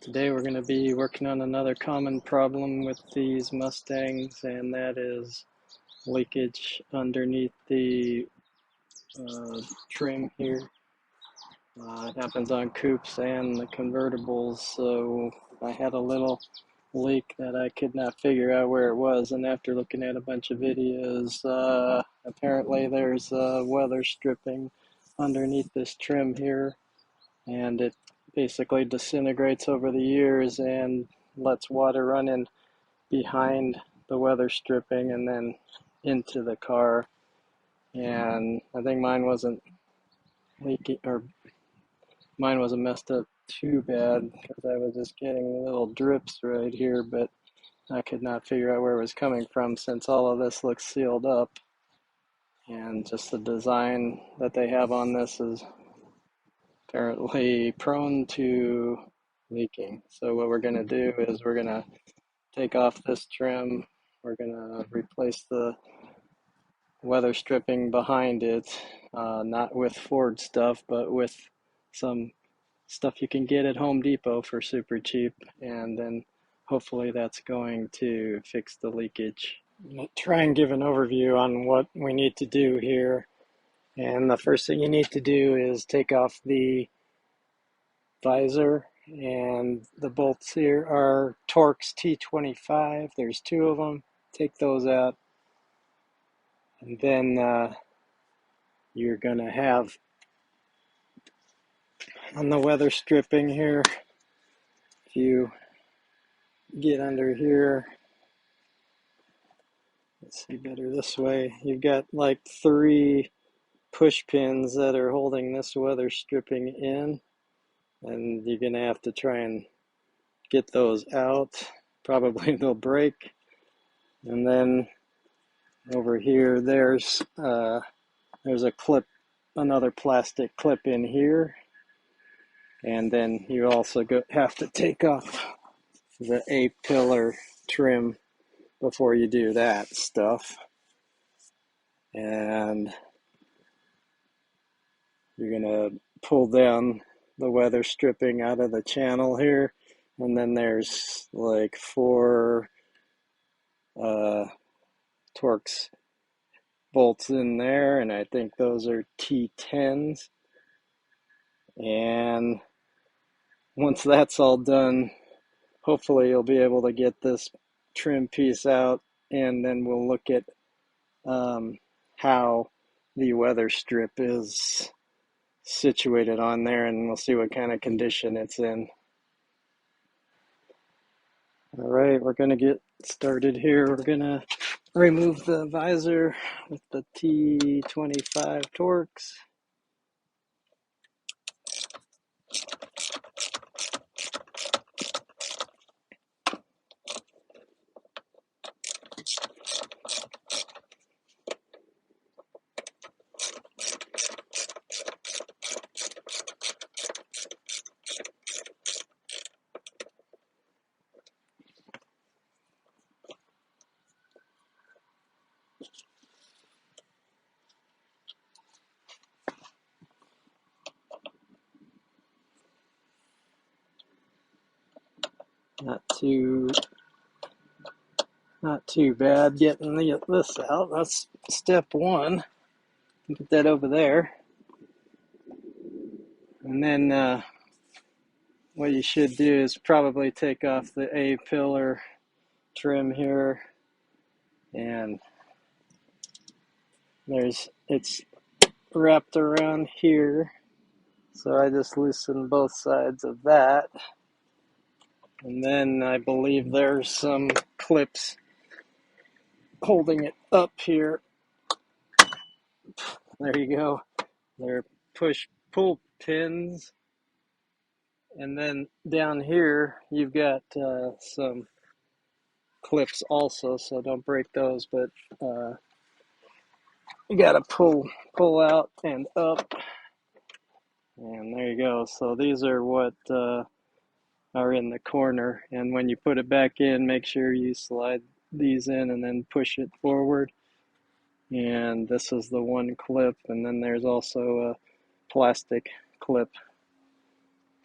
Today we're going to be working on another common problem with these Mustangs, and that is leakage underneath the trim here. It happens on coupes and the convertibles, so I had a little leak that I could not figure out where it was, and after looking at a bunch of videos, apparently there's weather stripping underneath this trim here, and it basically disintegrates over the years and lets water run in behind the weather stripping and then into the car. And I think mine wasn't leaking, or mine wasn't messed up too bad because I was just getting little drips right here, but I could not figure out where it was coming from since all of this looks sealed up, and just the design that they have on this is apparently prone to leaking. So what we're going to do is we're going to take off this trim. We're going to replace the weather stripping behind it, not with Ford stuff, but with some stuff you can get at Home Depot for super cheap, and then hopefully that's going to fix the leakage. I'm going to try and give an overview on what we need to do here. And the first thing you need to do is take off the visor, and the bolts here are Torx T25. There's two of them. Take those out, and then you're gonna have on the weather stripping here, if you get under here, let's see better this way, you've got like 3 push pins that are holding this weather stripping in, and you're gonna have to try and get those out. Probably they'll break. And then over here there's a clip, another plastic clip in here, and then you also have to take off the A-pillar trim before you do that stuff. And you're gonna pull down the weather stripping out of the channel here, and then there's like 4 Torx bolts in there, and I think those are T10s. And once that's all done, hopefully you'll be able to get this trim piece out, and then we'll look at how the weather strip is situated on there, and we'll see what kind of condition it's in. All right, we're going to get started here. We're going to remove the visor with the T25 Torx. Not too bad getting this out. That's step 1. Get that over there. And then what you should do is probably take off the A-pillar trim here, and it's wrapped around here, so I just loosen both sides of that. And then I believe there's some clips holding it up here. There you go. They're push-pull pins. And then down here you've got some clips also, so don't break those, but you gotta pull out and up. And there you go. So these are what are in the corner, and when you put it back in, make sure you slide these in and then push it forward. And this is the one clip, and then there's also a plastic clip.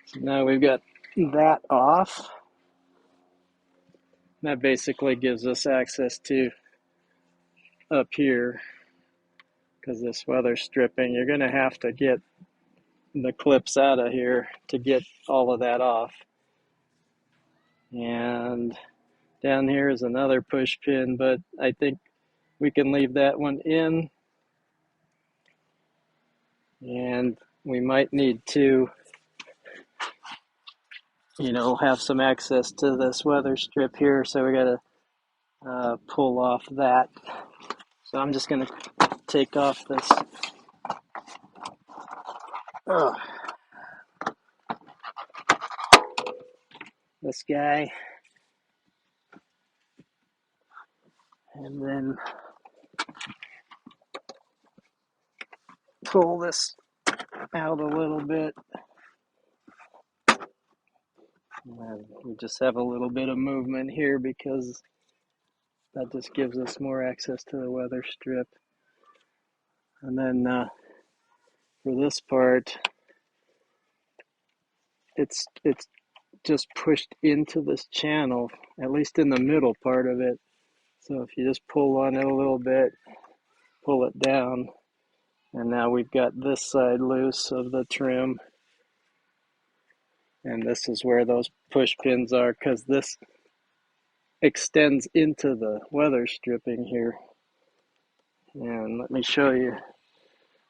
So now we've got that off. That basically gives us access to up here, because this weather stripping, you're going to have to get the clips out of here to get all of that off. And down here is another push pin, but I think we can leave that one in. And we might need to, have some access to this weather strip here, so we got to pull off that. So I'm just going to take off this guy, and then pull this out a little bit. And we just have a little bit of movement here because that just gives us more access to the weather strip. And then for this part, it's just pushed into this channel, at least in the middle part of it. So if you just pull on it a little bit, pull it down, and now we've got this side loose of the trim. And this is where those push pins are, because this extends into the weather stripping here. And let me show you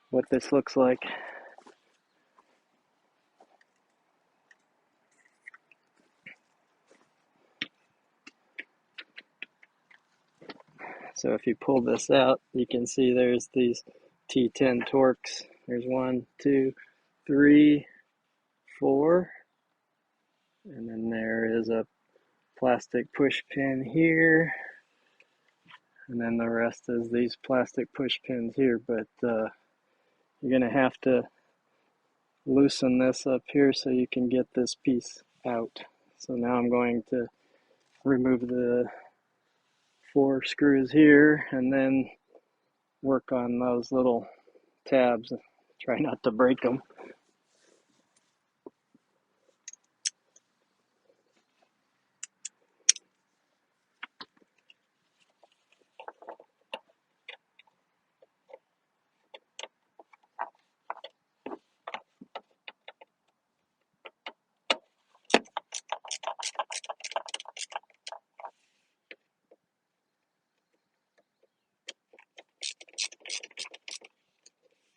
what this looks like. So if you pull this out, you can see there's these T10 Torx. There's 1, 2, 3, 4. And then there is a plastic push pin here. And then the rest is these plastic push pins here. But you're going to have to loosen this up here so you can get this piece out. So now I'm going to remove the 4 screws here and then work on those little tabs. Try not to break them.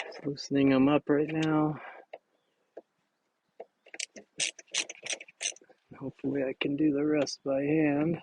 Just loosening them up right now. Hopefully I can do the rest by hand.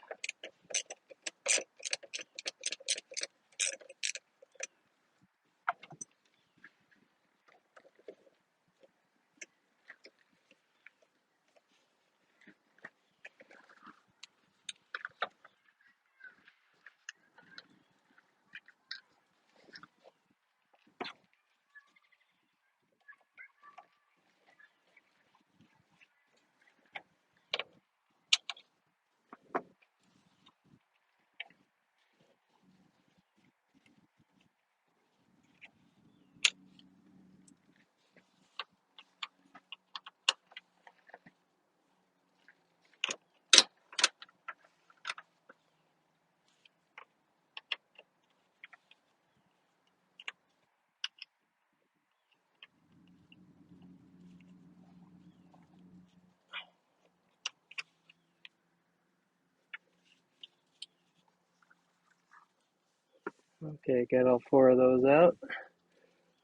Okay, got all 4 of those out.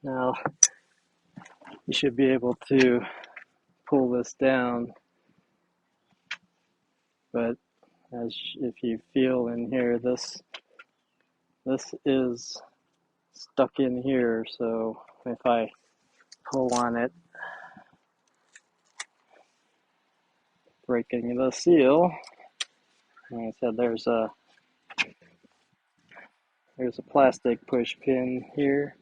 Now you should be able to pull this down, but if you feel in here, this is stuck in here. So if I pull on it, breaking the seal. Like I said, there's a plastic push pin here.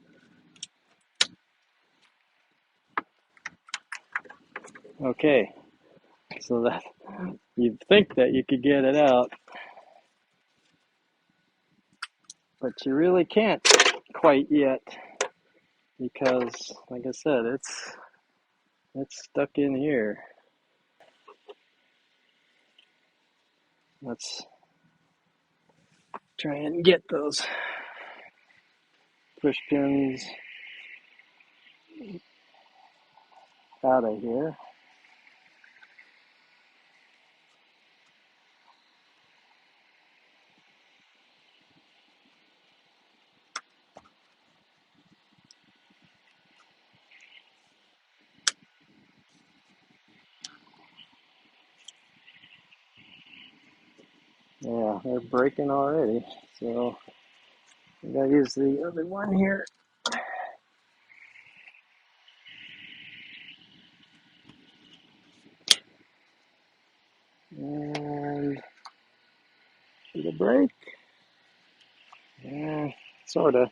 Okay, so that you'd think that you could get it out, but you really can't quite yet, because like I said, it's stuck in here. Let's try and get those push pins out of here. Yeah, they're breaking already. So I gotta use the other one here. And did it break? Yeah, sorta.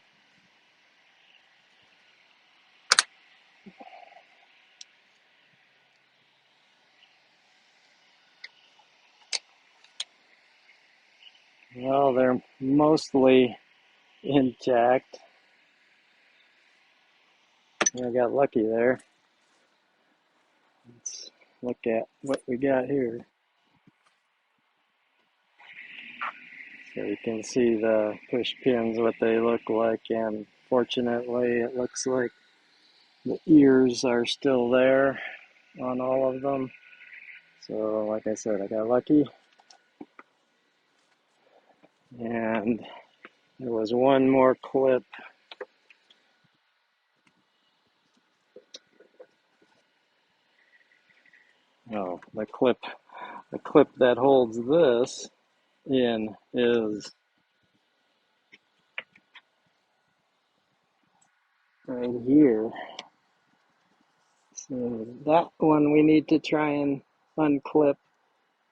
Well, they're mostly intact. I got lucky there. Let's look at what we got here. So you can see the push pins, what they look like, and fortunately it looks like the ears are still there on all of them. So like I said, I got lucky. And there was one more clip. Oh, the clip that holds this in is right here. So that one we need to try and unclip,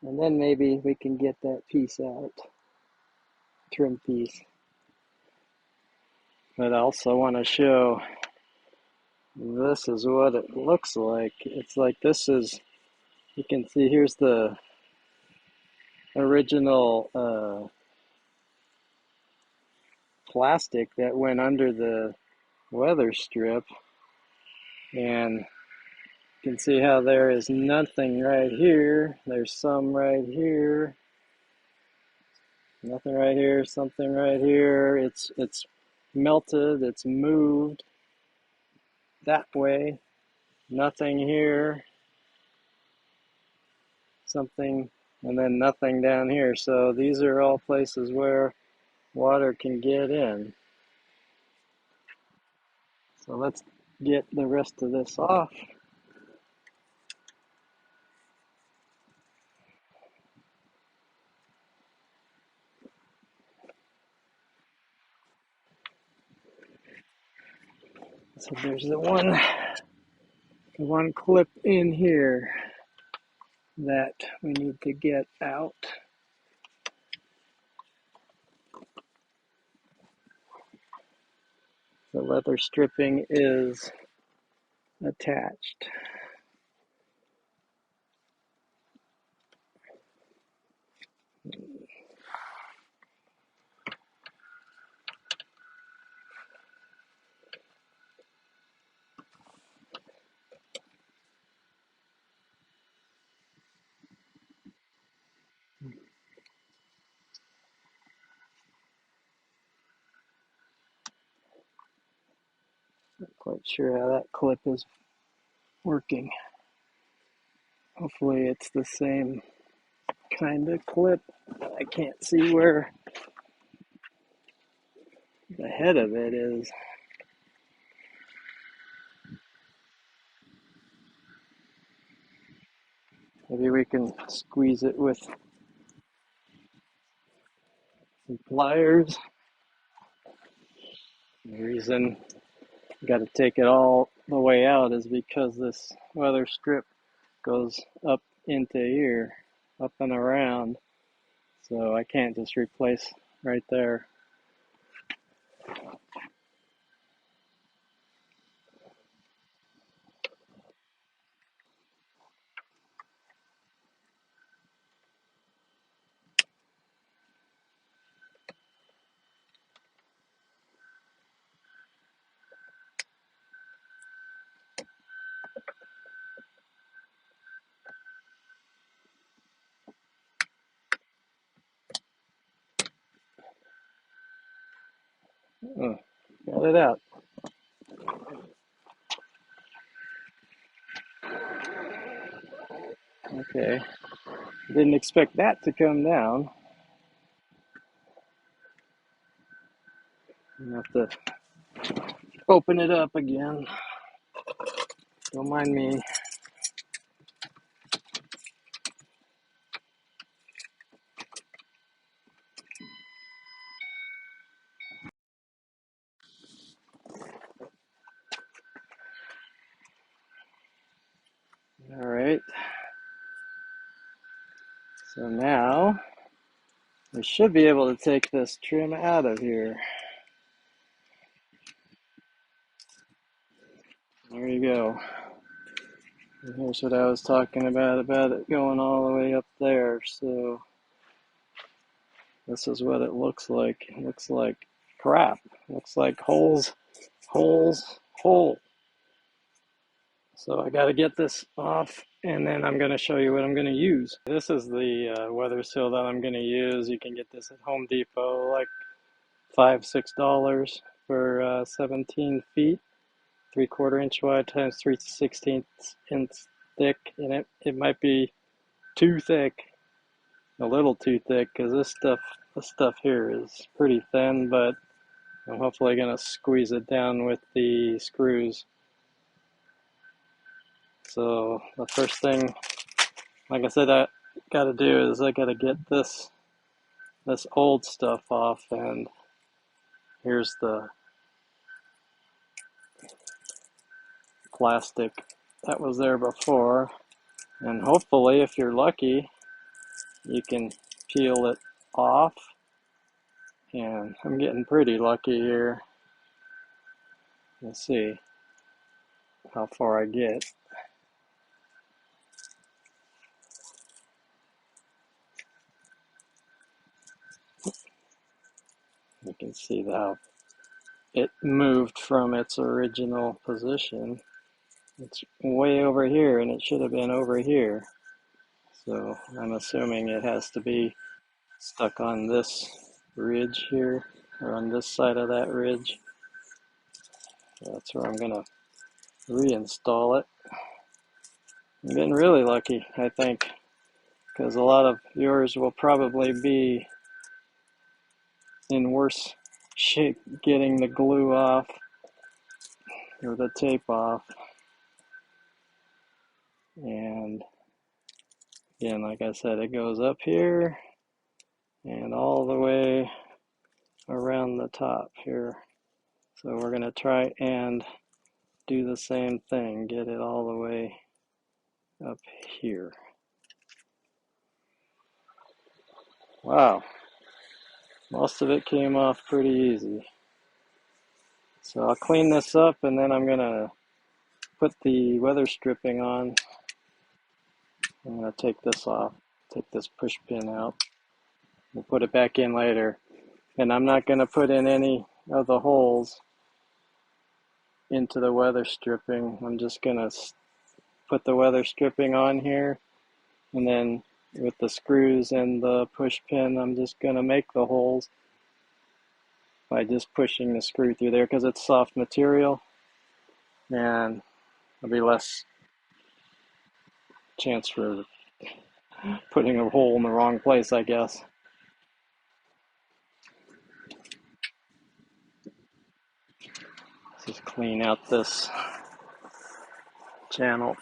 and then maybe we can get that piece out, trim piece. But I also want to show this is what it looks like. It's like this is, you can see here's the original plastic that went under the weather strip, and you can see how there is nothing right here. There's some right here, nothing right here, something right here. It's melted, it's moved that way. Nothing here, something, and then nothing down here. So these are all places where water can get in. So let's get the rest of this off. So there's the one clip in here that we need to get out. The leather stripping is attached. Not quite sure how that clip is working. Hopefully it's the same kind of clip. I can't see where the head of it is. Maybe we can squeeze it with some pliers. The reason you got to take it all the way out is because this weather strip goes up into here, up and around. So I can't just replace right there. Oh, got it out. Okay. Didn't expect that to come down. I have to open it up again. Don't mind me. All right. So now we should be able to take this trim out of here. There you go. And here's what I was talking about it going all the way up there. So this is what it looks like. It looks like crap. It looks like holes, holes, hole. So I got to get this off, and then I'm going to show you what I'm going to use. This is the weather seal that I'm going to use. You can get this at Home Depot, like $5-6 for 17 feet, 3/4 inch wide times 3/16 inch thick, and it might be too thick, a little too thick, because this stuff here is pretty thin, but I'm hopefully going to squeeze it down with the screws. So the first thing, like I said, I got to do is I got to get this old stuff off, and here's the plastic that was there before, and hopefully, if you're lucky, you can peel it off, and I'm getting pretty lucky here. Let's see how far I get. You can see how it moved from its original position. It's way over here, and it should have been over here. So I'm assuming it has to be stuck on this ridge here, or on this side of that ridge. So that's where I'm gonna reinstall it. I'm getting really lucky, I think, because a lot of yours will probably be in worse shape getting the glue off or the tape off. And again, like I said, it goes up here and all the way around the top here. So we're going to try and do the same thing, get it all the way up here. Wow, most of it came off pretty easy. So I'll clean this up, and then I'm going to put the weather stripping on. I'm going to take this off, take this push pin out. We'll put it back in later. And I'm not going to put in any of the holes into the weather stripping. I'm just going to put the weather stripping on here, and then with the screws and the push pin, I'm just going to make the holes by just pushing the screw through there, because it's soft material and there'll be less chance for putting a hole in the wrong place, I guess. Let's just clean out this channel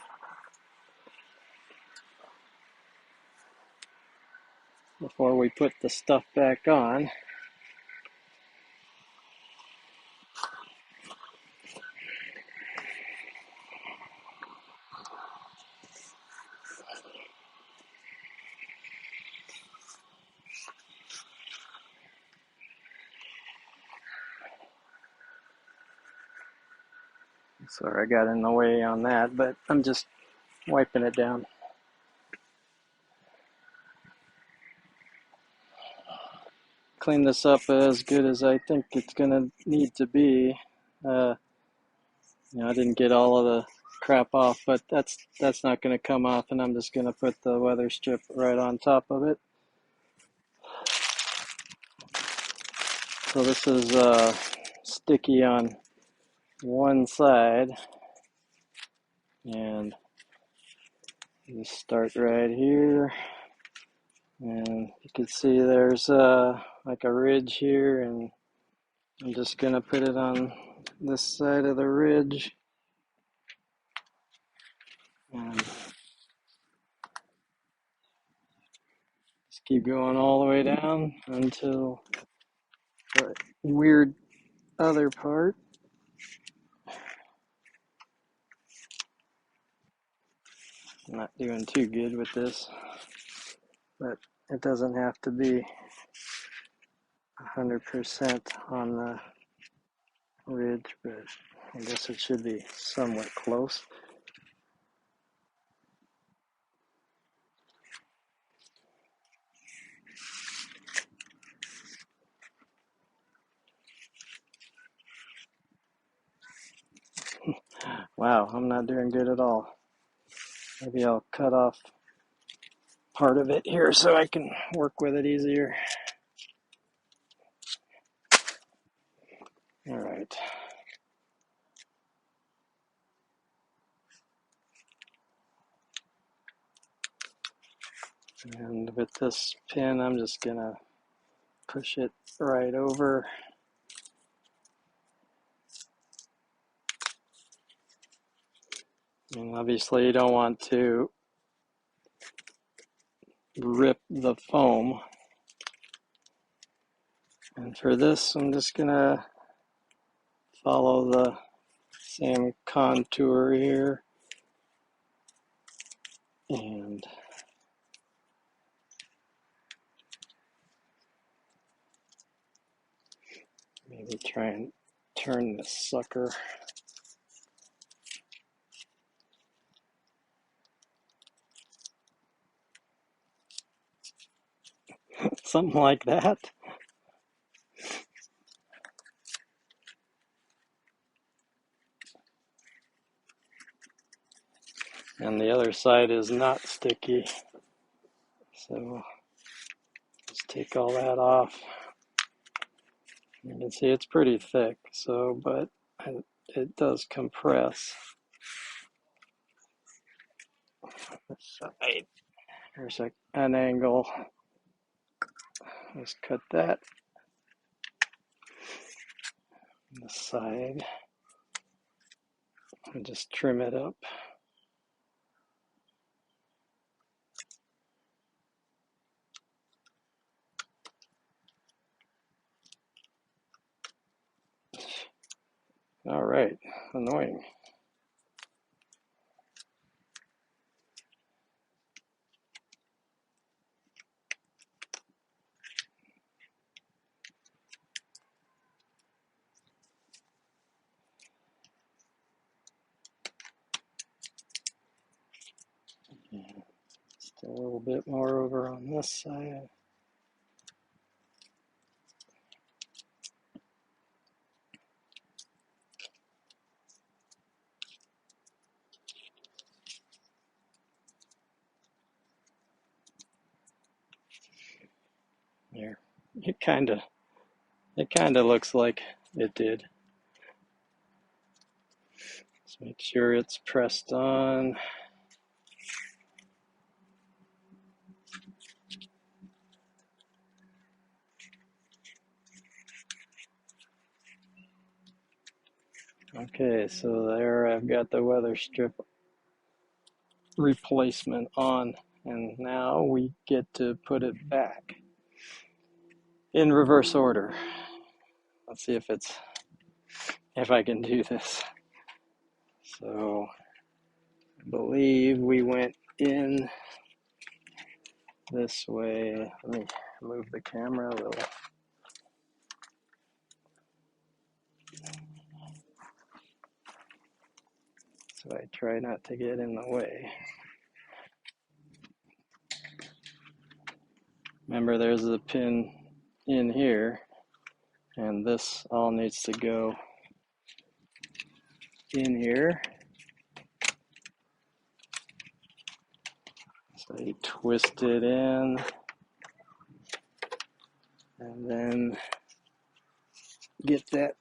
before we put the stuff back on. Sorry I got in the way on that, but I'm just wiping it down. Clean this up as good as I think it's gonna need to be. I didn't get all of the crap off, but that's not gonna come off, and I'm just gonna put the weather strip right on top of it. So this is sticky on one side, and you start right here, and you can see there's like a ridge here, and I'm just gonna put it on this side of the ridge, and just keep going all the way down until the weird other part. I'm not doing too good with this, but it doesn't have to be 100% on the ridge, but I guess it should be somewhat close. Wow, I'm not doing good at all. Maybe I'll cut off part of it here so I can work with it easier. All right. And with this pin, I'm just gonna push it right over. And obviously you don't want to rip the foam. And for this, I'm just gonna follow the same contour here, and maybe try and turn this sucker. Something like that. And the other side is not sticky. So just take all that off. You can see it's pretty thick, so but it does compress. This side, there's an angle. Let's cut that. This side, and just trim it up. All right, annoying. Just a little bit more over on this side. There, it kind of looks like it did. Let's make sure it's pressed on. Okay, so there I've got the weather strip replacement on, and now we get to put it back in reverse order. Let's see if I can do this. So I believe we went in this way. Let me move the camera a little. So I try not to get in the way. Remember, there's a pin in here, and this all needs to go in here. So you twist it in, and then get that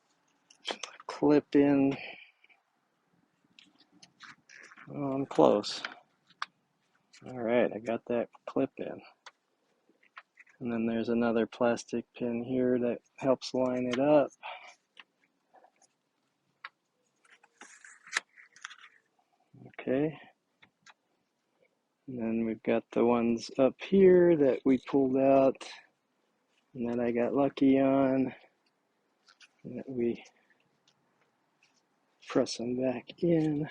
clip in. Oh, I'm close. All right, I got that clip in. And then there's another plastic pin here that helps line it up. Okay. And then we've got the ones up here that we pulled out and that I got lucky on. And that we press them back in.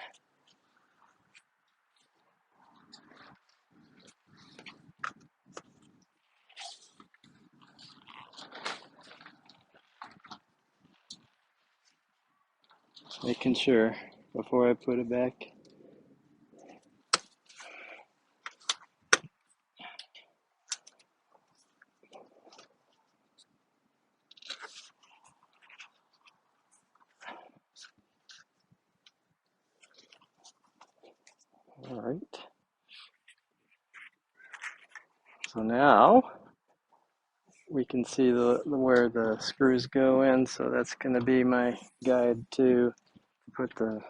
Making sure before I put it back. All right. So now we can see where the screws go in. So that's going to be my guide to put the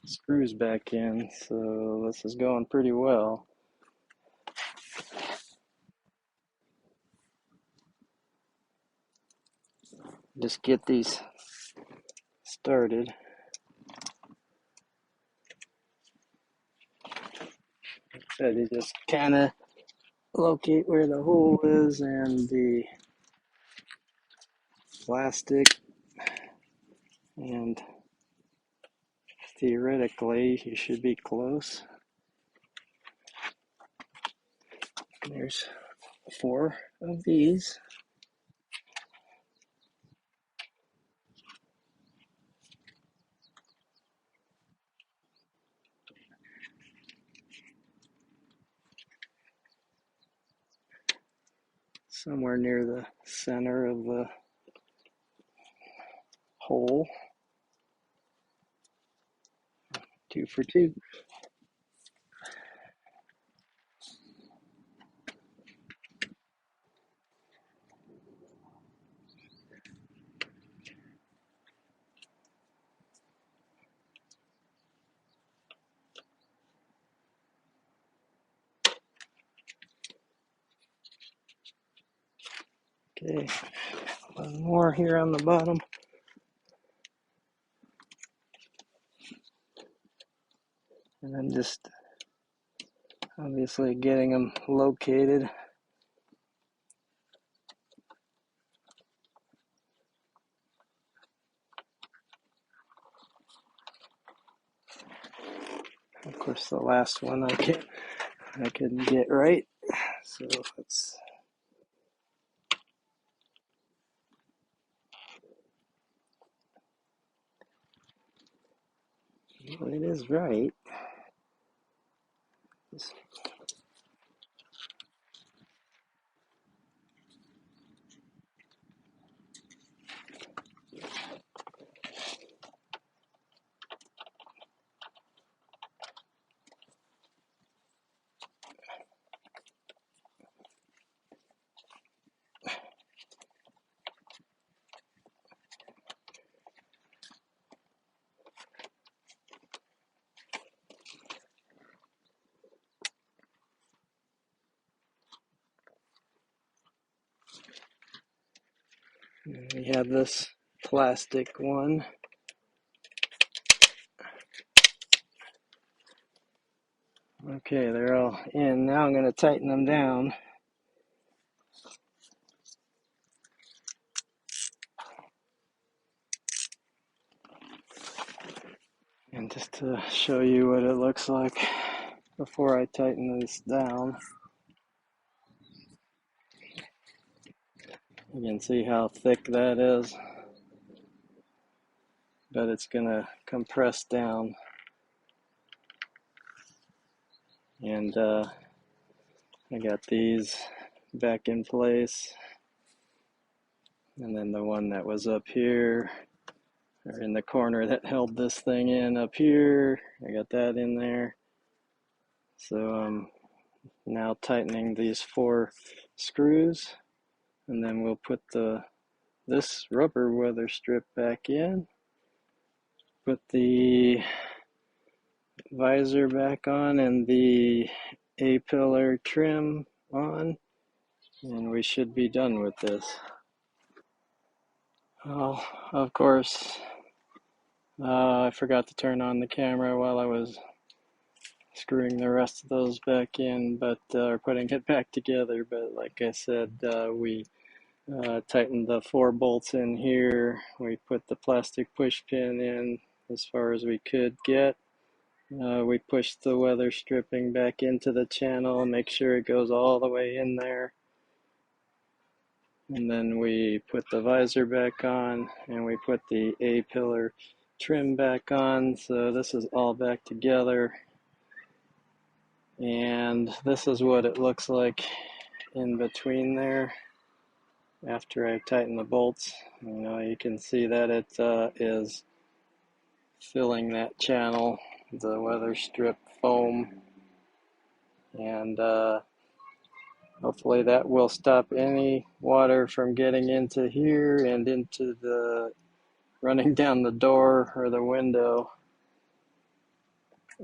screws back in. So this is going pretty well. Just get these started. So you just kind of locate where the hole is and the plastic, and theoretically you should be close. There's 4 of these. Somewhere near the center of the hole. 2 for 2. Okay, one more here on the bottom. And then just obviously getting them located. Of course, the last one I couldn't get right. So let's. Well, it is right. Just we have this plastic one. Okay, they're all in. Now I'm going to tighten them down. And just to show you what it looks like before I tighten this down. You can see how thick that is, but it's going to compress down. And I got these back in place. And then the one that was up here, or in the corner that held this thing in up here, I got that in there. So I'm now tightening these 4 screws, and then we'll put this rubber weather strip back in. put the visor back on and the A-pillar trim on, and we should be done with this. Well, of course, I forgot to turn on the camera while I was screwing the rest of those back in, or putting it back together. But like I said, we tightened the 4 bolts in here. We put the plastic push pin in as far as we could get. We pushed the weather stripping back into the channel, make sure it goes all the way in there. And then we put the visor back on, and we put the A-pillar trim back on. So this is all back together. And this is what it looks like in between there after I tighten the bolts. You can see that it is filling that channel, the weather strip foam, and hopefully that will stop any water from getting into here and into the running down the door or the window.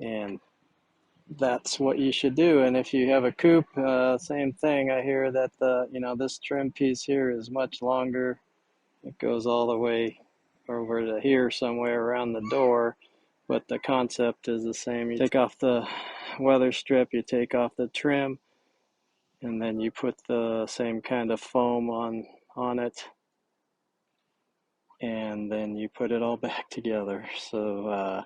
And that's what you should do. And if you have a coupe, same thing. I hear that this trim piece here is much longer. It goes all the way over to here somewhere around the door, but the concept is the same. You take off the weather strip, you take off the trim, and then you put the same kind of foam on it, and then you put it all back together. So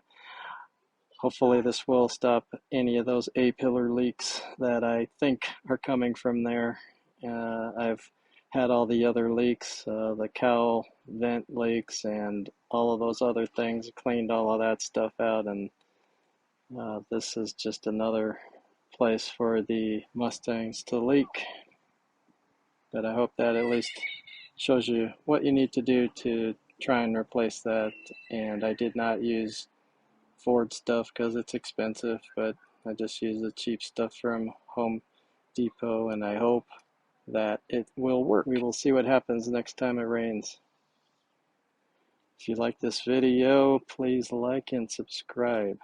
hopefully this will stop any of those A-pillar leaks that I think are coming from there. I've had all the other leaks, the cowl vent leaks and all of those other things, cleaned all of that stuff out, and this is just another place for the Mustangs to leak. But I hope that at least shows you what you need to do to try and replace that. And I did not use Ford stuff because it's expensive, but I just use the cheap stuff from Home Depot, and I hope that it will work. We will see what happens next time it rains. If you like this video, please like and subscribe.